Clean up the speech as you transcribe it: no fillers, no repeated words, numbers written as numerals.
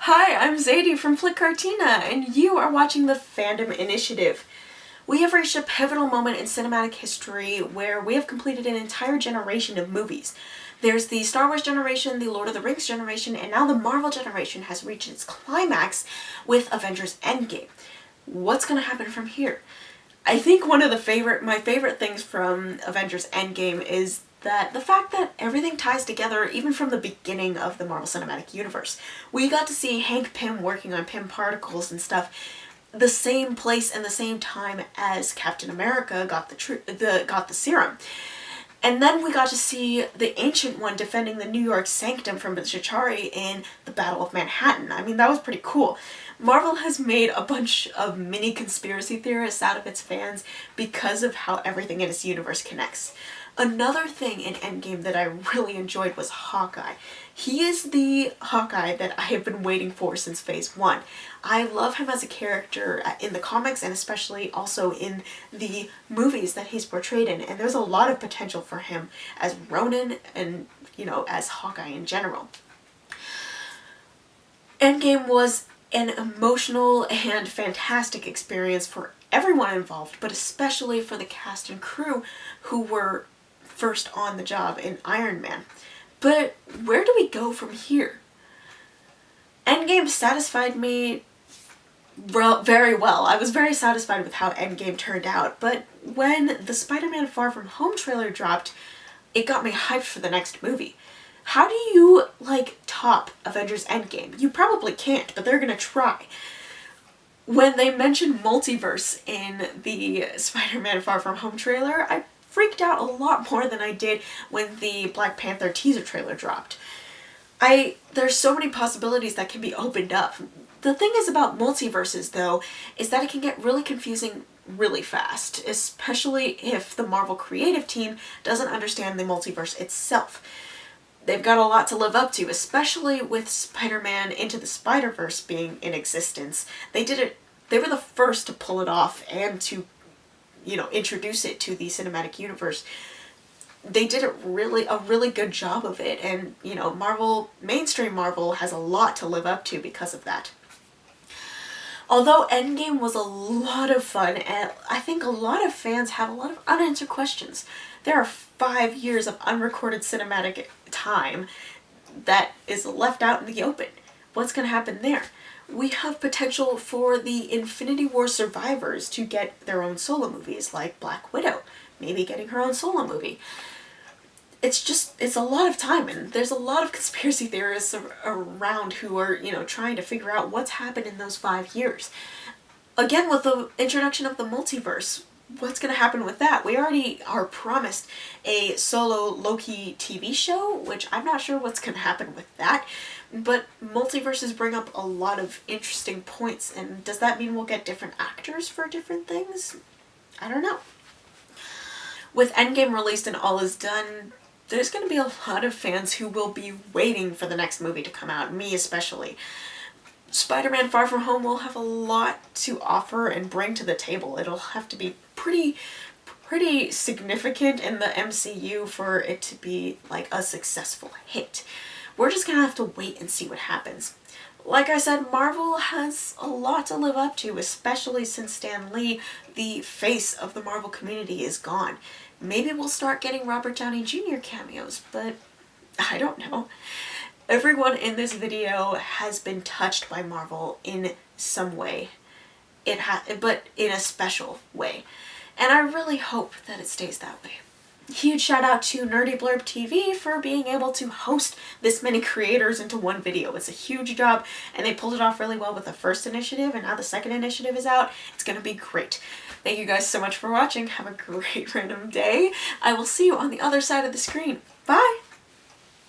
Hi, I'm Zadie from Flytte Kartina, and you are watching the Fandom Initiative. We have reached a pivotal moment in cinematic history where we have completed an entire generation of movies. There's the Star Wars generation, the Lord of the Rings generation, and now the Marvel generation has reached its climax with Avengers Endgame. What's going to happen from here? I think one of my favorite things from Avengers Endgame is that the fact that everything ties together even from the beginning of the Marvel Cinematic Universe. We got to see Hank Pym working on Pym particles and stuff the same place and the same time as Captain America got the serum. And then we got to see the Ancient One defending the New York Sanctum from the Chitauri in the Battle of Manhattan. I mean, that was pretty cool. Marvel has made a bunch of mini conspiracy theorists out of its fans because of how everything in its universe connects. Another thing in Endgame that I really enjoyed was Hawkeye. He is the Hawkeye that I have been waiting for since Phase 1. I love him as a character in the comics and especially also in the movies that he's portrayed in, and there's a lot of potential for him as Ronin and, as Hawkeye in general. Endgame was an emotional and fantastic experience for everyone involved, but especially for the cast and crew who were first on the job in Iron Man. But where do we go from here? Endgame satisfied me very well. I was very satisfied with how Endgame turned out, but when the Spider-Man Far From Home trailer dropped, it got me hyped for the next movie. How do you, top Avengers Endgame? You probably can't, but they're gonna try. When they mentioned multiverse in the Spider-Man Far From Home trailer, I freaked out a lot more than I did when the Black Panther teaser trailer dropped. There's so many possibilities that can be opened up. The thing is about multiverses, though, is that it can get really confusing really fast, especially if the Marvel creative team doesn't understand the multiverse itself. They've got a lot to live up to, especially with Spider-Man Into the Spider-Verse being in existence. They were the first to pull it off and to introduce it to the cinematic universe. They did a really good job of it, and mainstream Marvel has a lot to live up to because of that. Although Endgame was a lot of fun, and I think a lot of fans have a lot of unanswered questions. There are 5 years of unrecorded cinematic time that is left out in the open. What's going to happen there? We have potential for the Infinity War survivors to get their own solo movies, like Black Widow, maybe getting her own solo movie. It's a lot of time, and there's a lot of conspiracy theorists around who are, trying to figure out what's happened in those 5 years. Again, with the introduction of the multiverse, what's going to happen with that? We already are promised a solo Loki TV show, which I'm not sure what's going to happen with that. But multiverses bring up a lot of interesting points, and does that mean we'll get different actors for different things? I don't know. With Endgame released and all is done, there's going to be a lot of fans who will be waiting for the next movie to come out, me especially. Spider-Man Far From Home will have a lot to offer and bring to the table. It'll have to be pretty significant in the MCU for it to be a successful hit. We're just gonna have to wait and see what happens. Like I said, Marvel has a lot to live up to, especially since Stan Lee, the face of the Marvel community, is gone. Maybe we'll start getting Robert Downey Jr. cameos, but I don't know. Everyone in this video has been touched by Marvel in some way, but in a special way. And I really hope that it stays that way. Huge shout out to NerdyBlurbTV for being able to host this many creators into one video. It's a huge job, and they pulled it off really well with the first initiative, and now the second initiative is out. It's gonna be great. Thank you guys so much for watching. Have a great random day. I will see you on the other side of the screen. Bye!